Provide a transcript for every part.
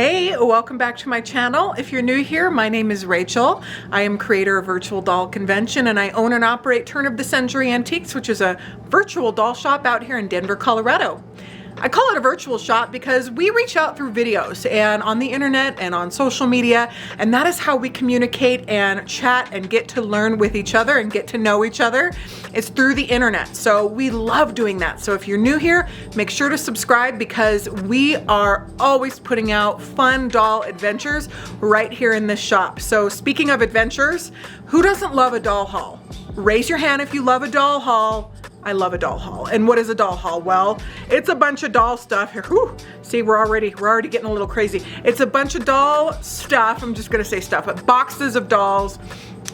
Hey, welcome back to my channel. If you're new here, my name is Rachel. I am creator of Virtual Doll Convention, and I own and operate Turn of the Century Antiques, which is a virtual doll shop out here in Denver, Colorado. I call it a virtual shop because we reach out through videos and on the internet and on social media, and that is how we communicate and chat and get to learn with each other and get to know each other. It's through the internet. So we love doing that. So if you're new here, make sure to subscribe because we are always putting out fun doll adventures right here in this shop. So speaking of adventures, who doesn't love a doll haul? Raise your hand if you love a doll haul. I love a doll haul. And what is a doll haul? Well, it's a bunch of doll stuff here. Whew. See, we're already getting a little crazy. It's a bunch of doll stuff. I'm just gonna say stuff, but boxes of dolls.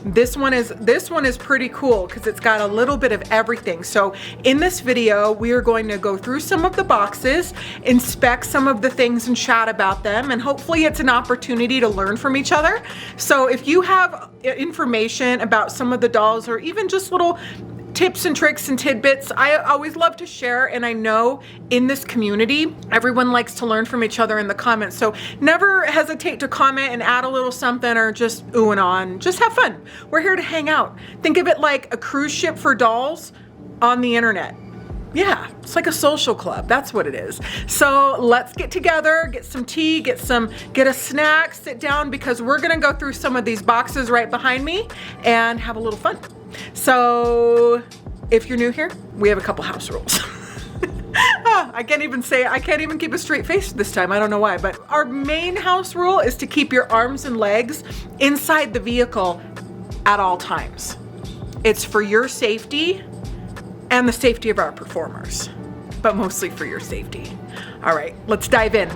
This one is pretty cool because it's got a little bit of everything. So in this video, we are going to go through some of the boxes, inspect some of the things and chat about them, and hopefully it's an opportunity to learn from each other. So if you have information about some of the dolls or even just little tips and tricks and tidbits, I always love to share, and I know in this community everyone likes to learn from each other in the comments, so never hesitate to comment and add a little something or just ooh and on. Just have fun. We're here to hang out. Think of it like a cruise ship for dolls on the internet. Yeah, it's like a social club. That's what it is. So let's get together, get some tea, get a snack, sit down, because we're gonna go through some of these boxes right behind me and have a little fun. So if you're new here, we have a couple house rules. I can't even keep a straight face this time. I don't know why, but our main house rule is to keep your arms and legs inside the vehicle at all times. It's for your safety and the safety of our performers, but mostly for your safety. All right, let's dive in.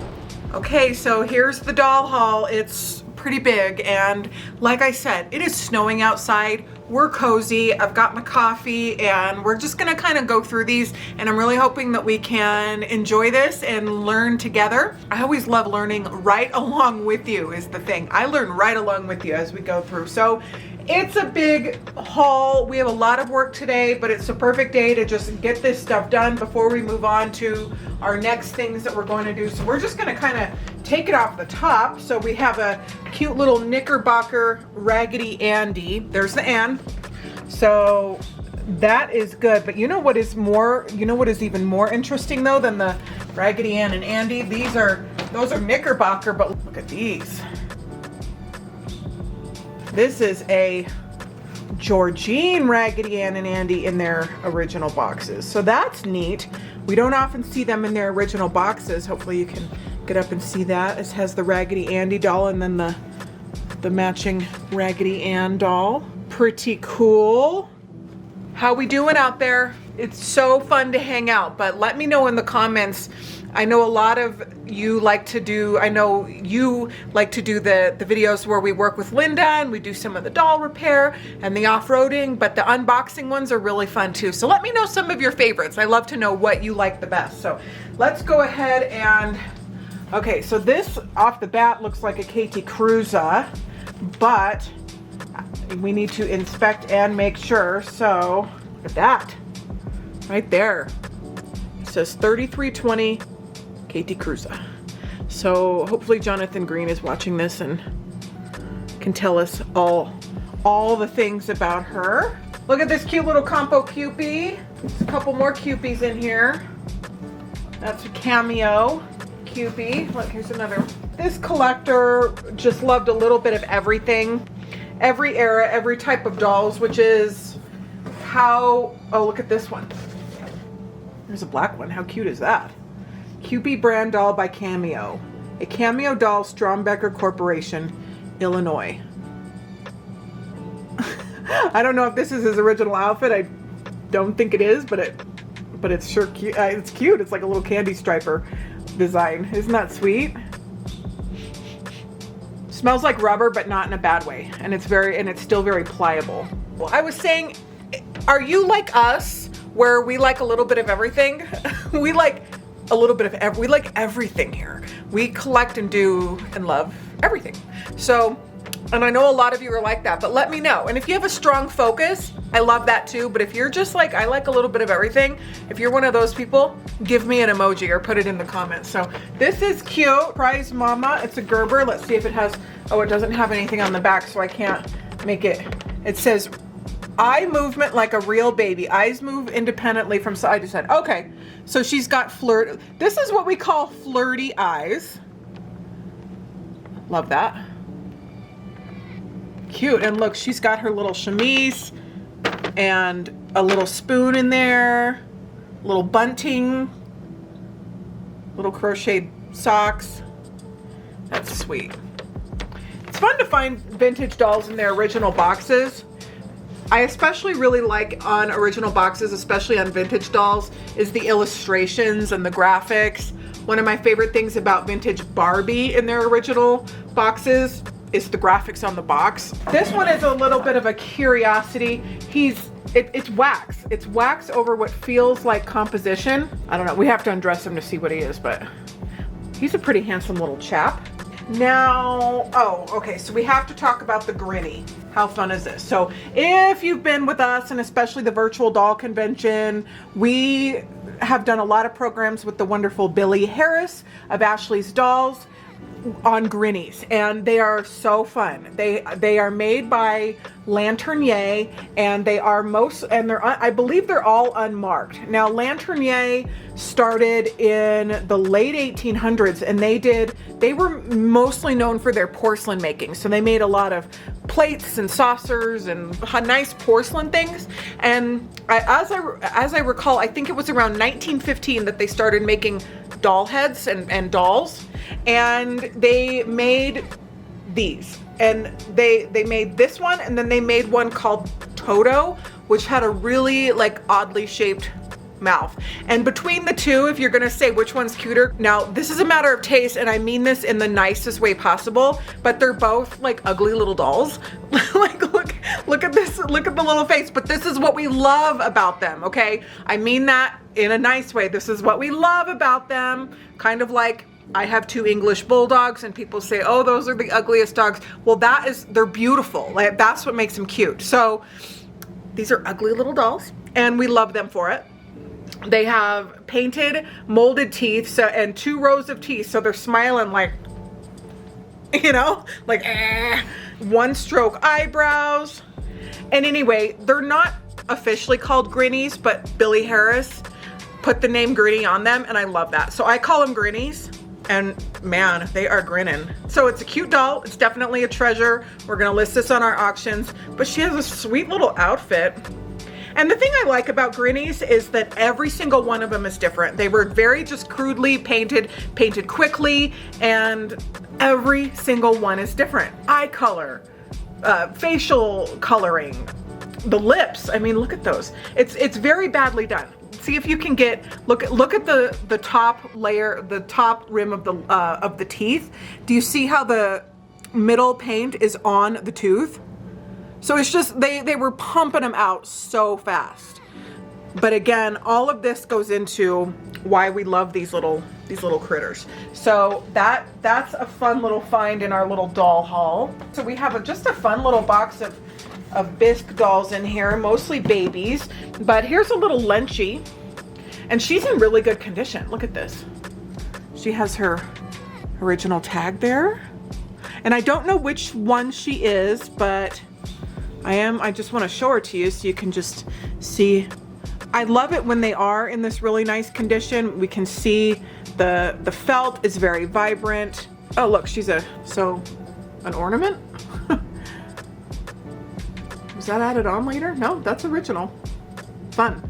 Okay, so here's the doll haul. It's pretty big, and like I said, it is snowing outside. We're cozy. I've got my coffee, and we're just gonna kind of go through these, and I'm really hoping that we can enjoy this and learn together. I always love learning right along with you is the thing. I learn right along with you as we go through. So it's a big haul. We have a lot of work today, but it's a perfect day to just get this stuff done before we move on to our next things that we're going to do. So we're just gonna kind of take it off the top. So we have a cute little Knickerbocker Raggedy Andy. There's the Ann. So that is good. But you know what is even more interesting though than the Raggedy Ann and Andy? Those are Knickerbocker, but look at these. This is a Georgine Raggedy Ann and Andy in their original boxes. So that's neat. We don't often see them in their original boxes. Hopefully you can get up and see that. It has the Raggedy Andy doll and then the matching Raggedy Ann doll. Pretty cool. How we doing out there? It's so fun to hang out, but let me know in the comments. I know a lot of you like to do, the videos where we work with Linda and we do some of the doll repair and the off-roading, but the unboxing ones are really fun too. So let me know some of your favorites. I love to know what you like the best. So let's go ahead and, okay, so this off the bat looks like a Katie Cruza, but we need to inspect and make sure. So look at that, right there. It says 3320 Katie Cruza. So hopefully Jonathan Green is watching this and can tell us all the things about her. Look at this cute little Compo Cupie. There's a couple more Cupies in here. That's a Cameo Cupie. Look, here's another one. This collector just loved a little bit of everything. Every era, every type of dolls, which is how, oh, look at this one. There's a black one. How cute is that? Cupie brand doll by Cameo. A Cameo doll, Strombecker Corporation, Illinois. I don't know if this is his original outfit. I don't think it is, but it's sure cute. It's cute. It's like a little candy striper design. Isn't that sweet? Smells like rubber, but not in a bad way. And it's still very pliable. Well, I was saying, are you like us where we like a little bit of everything? We like a little bit of we like everything here. We collect and do and love everything. So, and I know a lot of you are like that, but let me know. And if you have a strong focus, I love that too, but if you're just like, I like a little bit of everything, if you're one of those people, give me an emoji or put it in the comments. So this is cute. Prize Mama. It's a Gerber. Let's see if it has, oh, it doesn't have anything on the back, so I can't make it. It says, eye movement like a real baby. Eyes move independently from side to side. Okay, so she's got flirt. This is what we call flirty eyes. Love that. Cute. And look, she's got her little chemise and a little spoon in there, little bunting, little crocheted socks. That's sweet. It's fun to find vintage dolls in their original boxes. I especially really like on original boxes, especially on vintage dolls, is the illustrations and the graphics. One of my favorite things about vintage Barbie in their original boxes is the graphics on the box. This one is a little bit of a curiosity. It's wax. It's wax over what feels like composition. I don't know, we have to undress him to see what he is, but he's a pretty handsome little chap. Now, oh, okay, so we have to talk about the Grinny. How fun is this? So if you've been with us, and especially the virtual doll convention, we have done a lot of programs with the wonderful Billy Harris of Ashley's Dolls on Grinnies, and they are so fun. They are made by Lanternier, and they are I believe they're all unmarked. Now Lanternier started in the late 1800s, and they were mostly known for their porcelain making. So they made a lot of plates and saucers and nice porcelain things. And as I recall, I think it was around 1915 that they started making doll heads and dolls, and they made these, and they made this one, and then they made one called Toto, which had a really like oddly shaped mouth. And between the two, if you're gonna say which one's cuter, now this is a matter of taste, and I mean this in the nicest way possible, but they're both like ugly little dolls. Like look at this, look at the little face, but this is what we love about them, okay? I mean that in a nice way. This is what we love about them. Kind of like I have two English bulldogs, and people say, oh, those are the ugliest dogs. Well, they're beautiful. Like, that's what makes them cute. So these are ugly little dolls, and we love them for it. They have painted molded teeth, and 2 rows of teeth, so they're smiling like, you know, like 1 stroke eyebrows. And anyway, they're not officially called Grinnies, but Billy Harris put the name Grinny on them, and I love that. So I call them Grinnies, and man, they are grinning. So it's a cute doll. It's definitely a treasure. We're gonna list this on our auctions, but she has a sweet little outfit. And the thing I like about Grinnies is that every single one of them is different. They were very just crudely painted quickly, and every single one is different. Eye color, facial coloring, the lips. I mean, look at those. It's very badly done. See if you can look at the top layer, the top rim of the teeth. Do you see how the middle paint is on the tooth? So it's just, they were pumping them out so fast. But again, all of this goes into why we love these little critters. So that's a fun little find in our little doll haul. So we have just a fun little box of Bisque dolls in here, mostly babies. But here's a little lunchie, and she's in really good condition. Look at this. She has her original tag there. And I don't know which one she is, but I just want to show her to you so you can just see. I love it when they are in this really nice condition. We can see the felt is very vibrant. Oh look, she's an ornament? Was that added on later? No, that's original. Fun.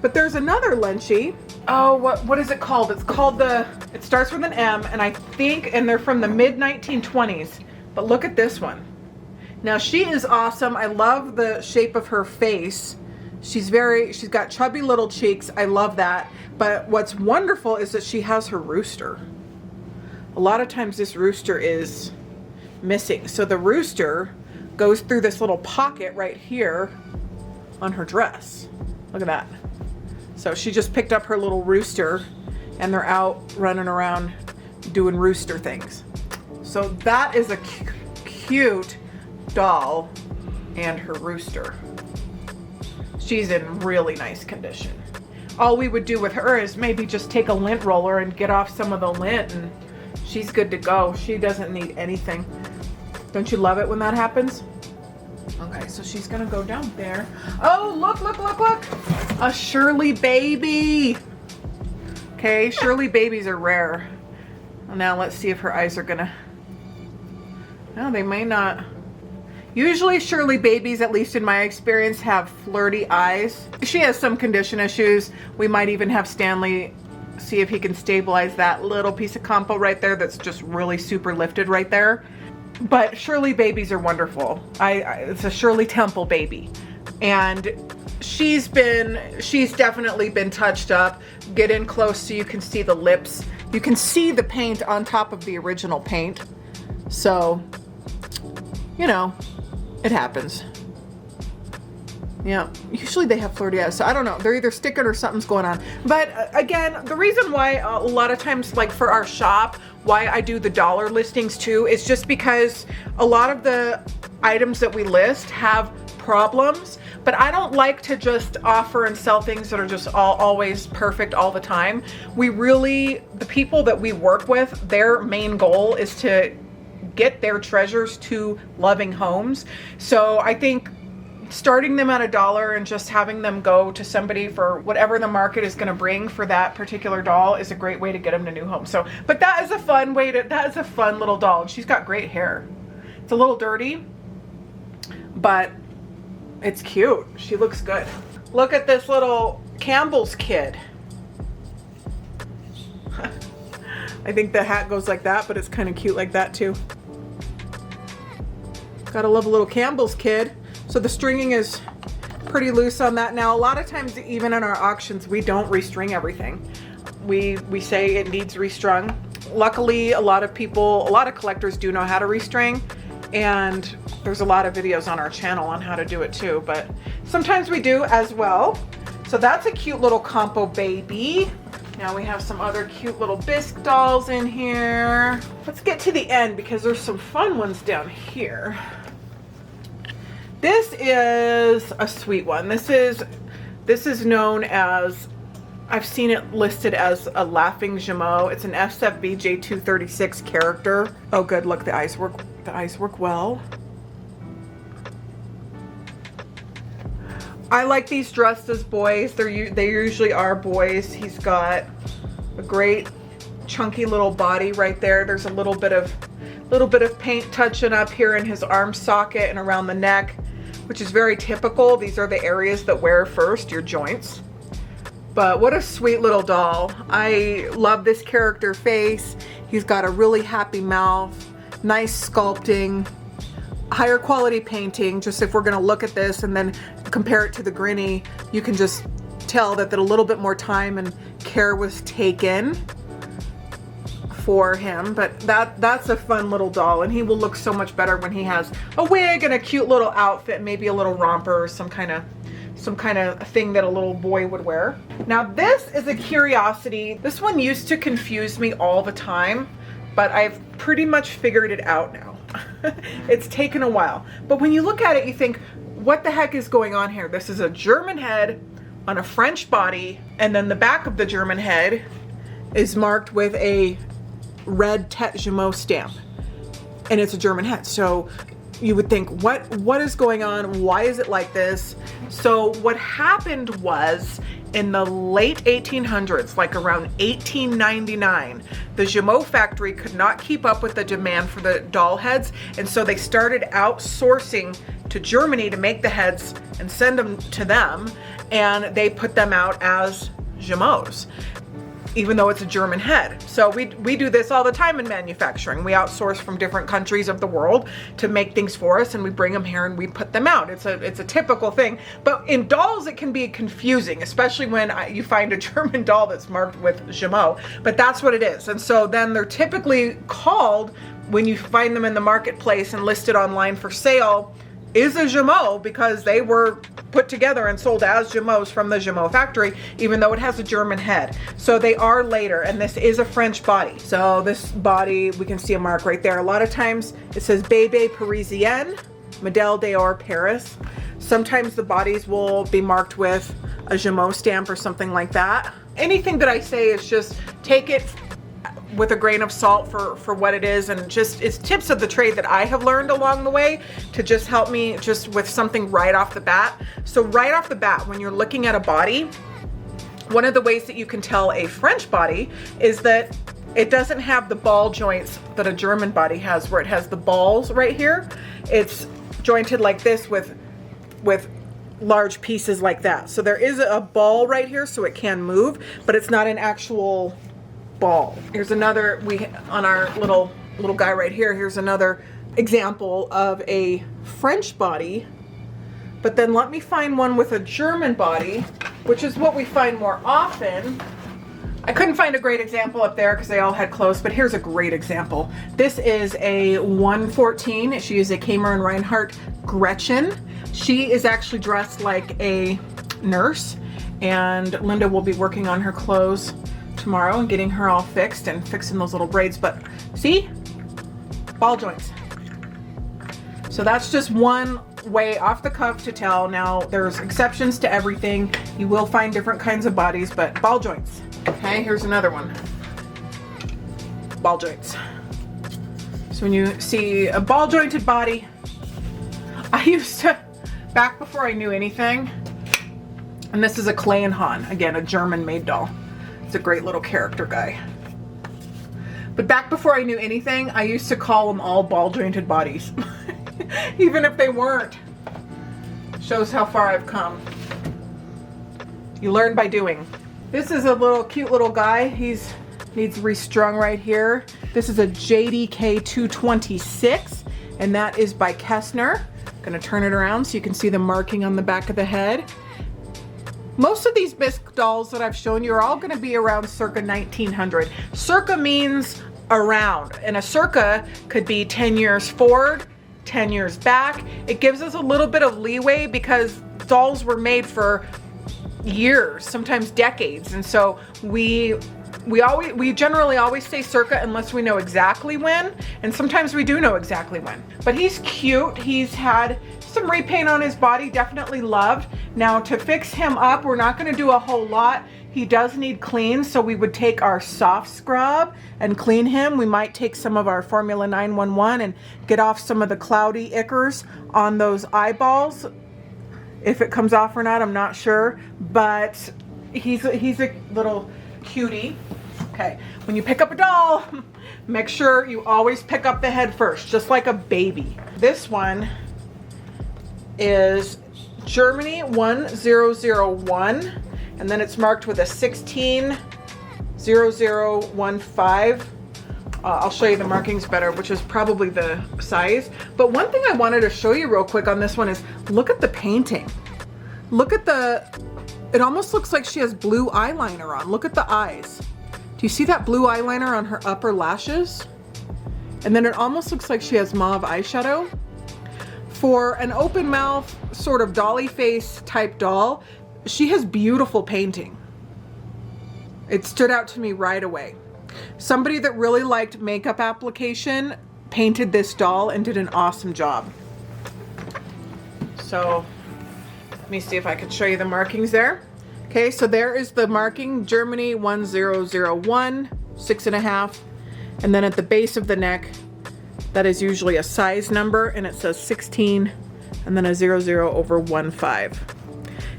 But there's another lunchie. Oh, what is it called? It's called it starts with an M, and they're from the mid 1920s. But look at this one. Now she is awesome. I love the shape of her face. She's got chubby little cheeks. I love that. But what's wonderful is that she has her rooster. A lot of times this rooster is missing. So the rooster goes through this little pocket right here on her dress. Look at that. So she just picked up her little rooster, and they're out running around doing rooster things. So that is a cute doll and her rooster. She's in really nice condition. All we would do with her is maybe just take a lint roller and get off some of the lint, and she's good to go. She doesn't need anything. Don't you love it when that happens? Okay, so she's gonna go down there. Oh, look, look, look, look. A Shirley baby. Okay, Shirley babies are rare. Well, now let's see if her eyes are gonna, no, they may not. Usually Shirley babies, at least in my experience, have flirty eyes. She has some condition issues. We might even have Stanley see if he can stabilize that little piece of compo right there that's just really super lifted right there. But Shirley babies are wonderful. It's a Shirley Temple baby. And she's definitely been touched up. Get in close so you can see the lips. You can see the paint on top of the original paint. So, you know, it happens. Yeah, usually they have flirty eyes, so I don't know. They're either sticking or something's going on. But again, the reason why a lot of times, like for our shop, why I do the dollar listings too, is just because a lot of the items that we list have problems, but I don't like to just offer and sell things that are just always perfect all the time. The people that we work with, their main goal is to get their treasures to loving homes. So I think starting them at $1 and just having them go to somebody for whatever the market is going to bring for that particular doll is a great way to get them to new homes. So, but that is a fun little doll. And she's got great hair. It's a little dirty, but it's cute. She looks good. Look at this little Campbell's kid. I think the hat goes like that, but it's kind of cute like that too. Gotta love a little Campbell's kid. So the stringing is pretty loose on that. Now, a lot of times, even in our auctions, we don't restring everything. We say it needs restrung. Luckily, a lot of collectors do know how to restring, and there's a lot of videos on our channel on how to do it too, but sometimes we do as well. So that's a cute little compo baby. Now we have some other cute little Bisque dolls in here. Let's get to the end because there's some fun ones down here. This is a sweet one. This is known as, I've seen it listed as a laughing Jumeau. It's an FSFB J236 character. Oh good, look, the eyes work well. I like these dressed as boys. They usually are boys. He's got a great chunky little body right there. There's a little bit of paint touching up here in his arm socket and around the neck, which is very typical. These are the areas that wear first, your joints. But what a sweet little doll. I love this character face. He's got a really happy mouth, nice sculpting, higher quality painting. Just if we're gonna look at this and then compare it to the Grinny, you can just tell that a little bit more time and care was taken for him. But that's a fun little doll, and he will look so much better when he has a wig and a cute little outfit, maybe a little romper or some kind of thing that a little boy would wear. Now this is a curiosity. This one used to confuse me all the time, but I've pretty much figured it out now. It's taken a while, but when you look at it, you think, what the heck is going on here? This is a German head on a French body, and then the back of the German head is marked with a red Tête Jumeau stamp, and it's a German head. So you would think, what is going on? Why is it like this? So what happened was, in the late 1800s, like around 1899, the Jumeau factory could not keep up with the demand for the doll heads, and so they started outsourcing to Germany to make the heads and send them to them, and they put them out as Jumeaus, even though it's a German head. So we do this all the time in manufacturing. We outsource from different countries of the world to make things for us, and we bring them here and we put them out. It's a typical thing. But in dolls, it can be confusing, especially when you find a German doll that's marked with Jumeau. But that's what it is. And so then they're typically called, when you find them in the marketplace and listed online for sale, is a Jumeau, because they were put together and sold as Jumeaus from the Jumeau factory, even though it has a German head. So they are later, and this is a French body. So this body, we can see a mark right there. A lot of times it says Bébé Parisien, Medal d'Or Paris. Sometimes the bodies will be marked with a Gemot stamp or something like that. Anything that I say is just take it with a grain of salt for what it is, and just it's tips of the trade that I have learned along the way to just help me just with something right off the bat. So right off the bat, when you're looking at a body, one of the ways that you can tell a French body is that it doesn't have the ball joints that a German body has, where it has the balls right here. It's jointed like this with large pieces like that. So there is a ball right here so it can move, but it's not an actual ball. Here's another, on our little guy right here, here's another example of a French body. But then let me find one with a German body, which is what we find more often. I couldn't find a great example up there because they all had close, but here's a great example. This is a 114. She is a Kamer and Reinhardt Gretchen. She is actually dressed like a nurse, and Linda will be working on her clothes tomorrow and getting her all fixed and fixing those little braids. But see, ball joints. So that's just one way off the cuff to tell. Now there's exceptions to everything. You will find different kinds of bodies, but ball joints. Okay, here's another one. Ball joints. So when you see a ball jointed body, I used to, back before I knew anything, and this is a Kleinhahn, again, a German made doll. It's a great little character guy. But back before I knew anything, I used to call them all ball jointed bodies. Even if they weren't. Shows how far I've come. You learn by doing. This is a little cute little guy. He's needs restrung right here. This is a JDK 226, and that is by Kessner. Gonna turn it around so you can see the marking on the back of the head. Most of these Bisque dolls that I've shown you are all gonna be around circa 1900. Circa means around, and a circa could be 10 years forward, 10 years back. It gives us a little bit of leeway because dolls were made for years, sometimes decades, and so we generally always say circa unless we know exactly when, and sometimes we do know exactly when. But he's cute. He's had some repaint on his body, definitely loved. Now to fix him up, we're not going to do a whole lot. He does need clean, so we would take our soft scrub and clean him. We might take some of our Formula 911 and get off some of the cloudy ichors on those eyeballs. If it comes off or not, I'm not sure, but he's a little cutie. Okay, when you pick up a doll, make sure you always pick up the head first, just like a baby. This one is Germany 1001, and then it's marked with a 160015. I'll show you the markings better, which is probably the size. But one thing I wanted to show you real quick on this one is look at the painting. Look at it almost looks like she has blue eyeliner on. Look at the eyes. Do you see that blue eyeliner on her upper lashes? And then it almost looks like she has mauve eyeshadow. For an open mouth, sort of dolly face type doll, she has beautiful painting. It stood out to me right away. Somebody that really liked makeup application painted this doll and did an awesome job. So let me see if I can show you the markings there. Okay, so there is the marking, Germany 1001, 6.5, and then at the base of the neck, that is usually a size number, and it says 16, and then a 00 over 15.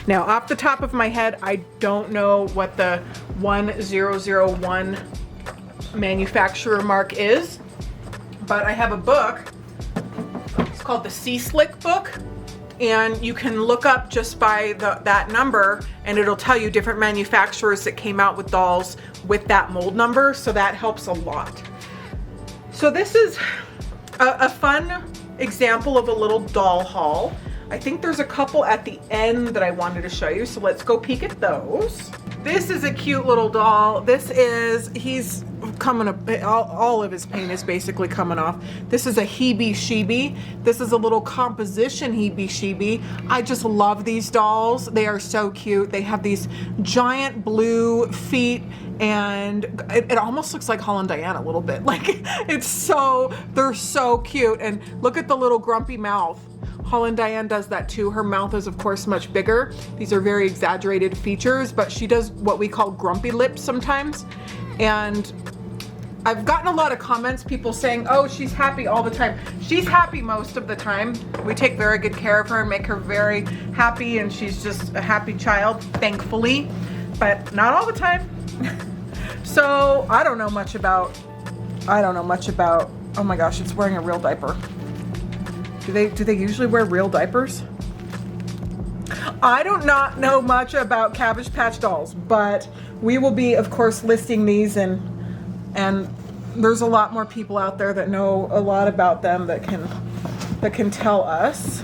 Now, off the top of my head, I don't know what the 1001 manufacturer mark is, but I have a book. It's called the C-Slick book, and you can look up just by that number, and it'll tell you different manufacturers that came out with dolls with that mold number, so that helps a lot. So this is a fun example of a little doll haul. I think there's a couple at the end that I wanted to show you, so let's go peek at those. This is a cute little doll. He's coming up, all of his paint is basically coming off. This is a Hebe Sheeby. This is a little composition Hebe Sheeby. I just love these dolls. They are so cute. They have these giant blue feet, and it almost looks like Holland Diana a little bit. Like, they're so cute. And look at the little grumpy mouth. Holland Diane does that too. Her mouth is of course much bigger. These are very exaggerated features, but she does what we call grumpy lips sometimes. And I've gotten a lot of comments, people saying, oh, she's happy all the time. She's happy most of the time. We take very good care of her and make her very happy, and she's just a happy child, thankfully, but not all the time. So I don't know much about, oh my gosh, it's wearing a real diaper. Do they usually wear real diapers? I do not know much about Cabbage Patch dolls, but we will be, of course, listing these, and there's a lot more people out there that know a lot about them that can tell us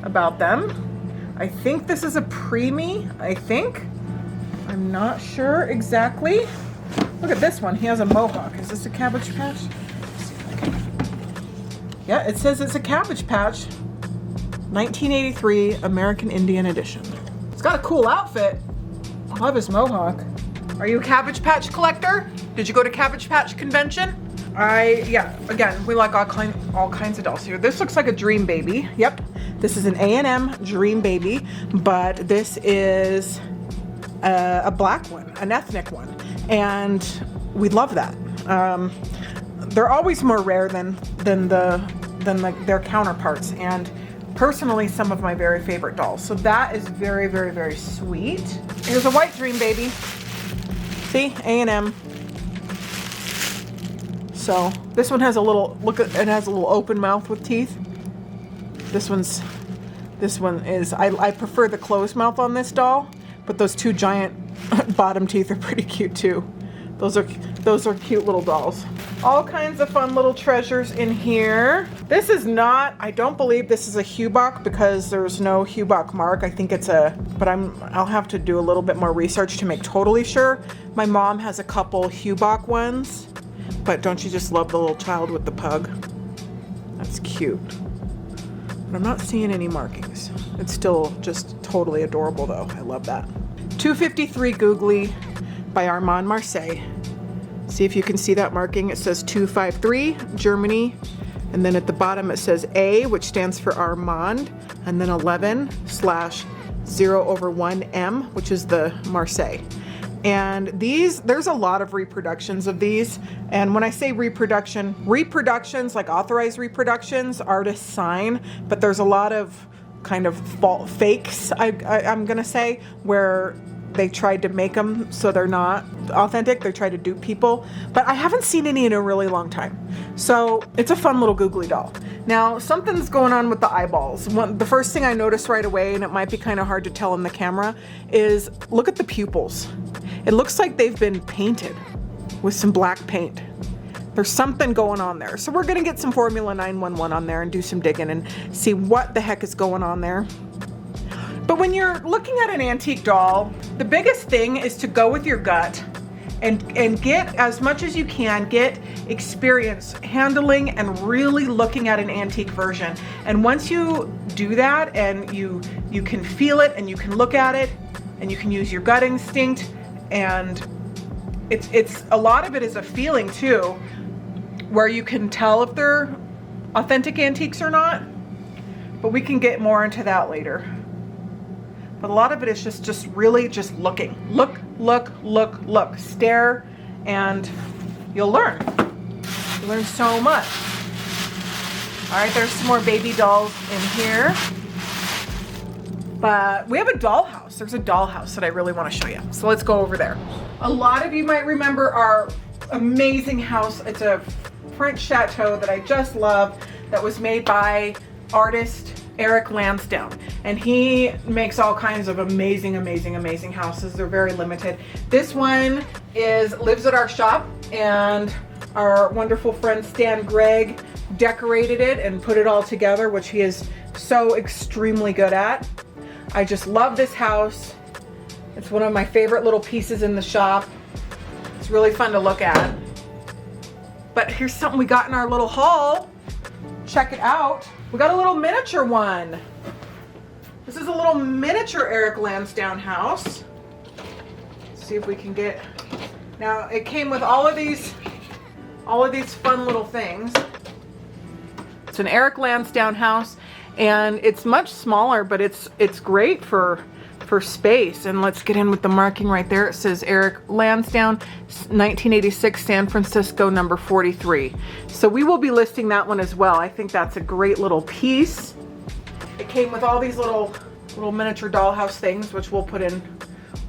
about them. I think this is a preemie, I think. I'm not sure exactly. Look at this one. He has a mohawk. Is this a Cabbage Patch? Yeah, it says it's a Cabbage Patch, 1983 American Indian edition. It's got a cool outfit. I love his mohawk. Are you a Cabbage Patch collector? Did you go to Cabbage Patch convention? Yeah, again, we like all kinds of dolls here. This looks like a Dream Baby. Yep, this is an A&M Dream Baby, but this is a black one, an ethnic one, and we love that. They're always more rare than their counterparts, and personally some of my very favorite dolls. So that is very, very, very sweet. Here's a white Dream Baby. See, A&M. So this one has a little, it has a little open mouth with teeth. This one is, I prefer the closed mouth on this doll, but those two giant bottom teeth are pretty cute too. Those are cute little dolls. All kinds of fun little treasures in here. This is not, I don't believe this is a Hubach because there's no Hubach mark. I think it's but I'll have to do a little bit more research to make totally sure. My mom has a couple Hubach ones, but don't you just love the little child with the pug? That's cute. But I'm not seeing any markings. It's still just totally adorable though. I love that. 253 Googly by Armand Marseille. See if you can see that marking. It says 253 Germany, and then at the bottom it says A, which stands for Armand, and then 11/0/1M, which is the Marseille. And there's a lot of reproductions of these. And when I say reproductions like authorized reproductions, artists sign, but there's a lot of kind of fakes, I'm gonna say, where they tried to make them so they're not authentic. They tried to dupe people, but I haven't seen any in a really long time. So it's a fun little googly doll. Now something's going on with the eyeballs. The first thing I noticed right away, and it might be kind of hard to tell in the camera, is look at the pupils. It looks like they've been painted with some black paint. There's something going on there. So we're gonna get some Formula 911 on there and do some digging and see what the heck is going on there. But when you're looking at an antique doll, the biggest thing is to go with your gut and get as much as you can, get experience handling and really looking at an antique version. And once you do that and you can feel it and you can look at it and you can use your gut instinct, and it's a lot of it is a feeling too, where you can tell if they're authentic antiques or not, but we can get more into that later. But a lot of it is just really just looking. Look, stare, and you'll learn. You'll learn so much. All right, there's some more baby dolls in here. But we have a dollhouse. There's a dollhouse that I really want to show you. So let's go over there. A lot of you might remember our amazing house. It's a French chateau that I just love, that was made by artist Eric Lansdowne, and he makes all kinds of amazing houses. They're very limited. This one lives at our shop, and our wonderful friend Stan Gregg decorated it and put it all together, which he is so extremely good at. I just love this house. It's one of my favorite little pieces in the shop. It's really fun to look at. But here's something we got in our little haul. Check it out. We got a little miniature one. This is a little miniature Eric Lansdowne house. Let's see if we can get, now it came with all of these fun little things. It's an Eric Lansdowne house, and it's much smaller, but it's great for space. And let's get in with the marking right there. It says Eric Lansdowne, 1986, San Francisco, number 43. So we will be listing that one as well. I think that's a great little piece. It came with all these little miniature dollhouse things, which we'll put in.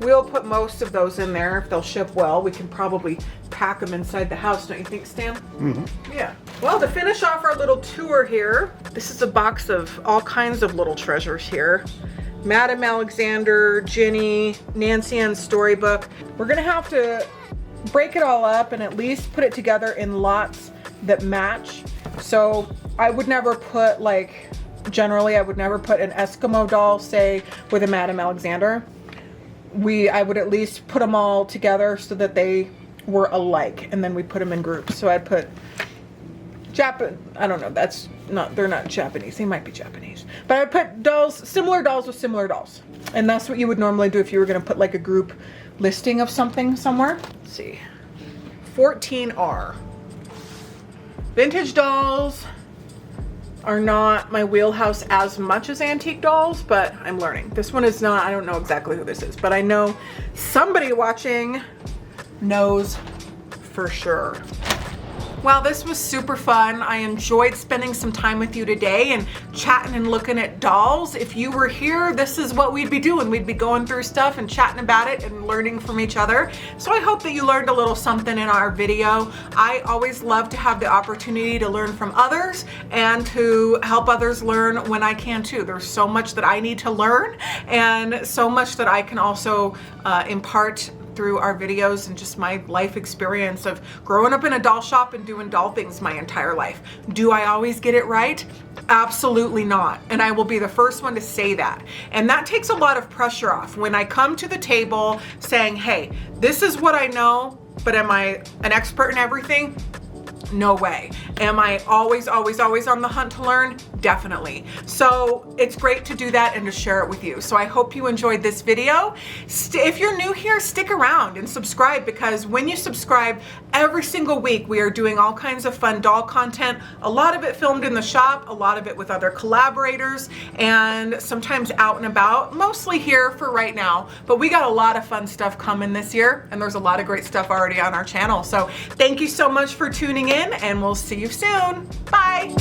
We'll put most of those in there if they'll ship well. We can probably pack them inside the house, don't you think, Stan? Mm-hmm. Yeah. Well, to finish off our little tour here, this is a box of all kinds of little treasures here. Madame Alexander, Ginny, Nancy Ann's storybook. We're gonna have to break it all up and at least put it together in lots that match. So I would never put, like, generally I would never put an Eskimo doll, say, with a Madame Alexander. I would at least put them all together so that they were alike, and then we put them in groups. So I'd put I don't know, they're not Japanese, they might be Japanese. But I'd put dolls, similar dolls with similar dolls. And that's what you would normally do if you were gonna put like a group listing of something somewhere. Let's see, 14R. Vintage dolls are not my wheelhouse as much as antique dolls, but I'm learning. This one is not, I don't know exactly who this is, but I know somebody watching knows for sure. Well, this was super fun. I enjoyed spending some time with you today and chatting and looking at dolls. If you were here, this is what we'd be doing. We'd be going through stuff and chatting about it and learning from each other. So I hope that you learned a little something in our video. I always love to have the opportunity to learn from others and to help others learn when I can too. There's so much that I need to learn and so much that I can also impart through our videos and just my life experience of growing up in a doll shop and doing doll things my entire life. Do I always get it right? Absolutely not. And I will be the first one to say that. And that takes a lot of pressure off when I come to the table saying, hey, this is what I know, but am I an expert in everything? No way. Am I always on the hunt to learn? Definitely. So it's great to do that and to share it with you. So I hope you enjoyed this video. If you're new here, stick around and subscribe, because when you subscribe, every single week we are doing all kinds of fun doll content. A lot of it filmed in the shop, a lot of it with other collaborators, and sometimes out and about, mostly here for right now. But we got a lot of fun stuff coming this year, and there's a lot of great stuff already on our channel. So thank you so much for tuning in, and we'll see you soon. Bye.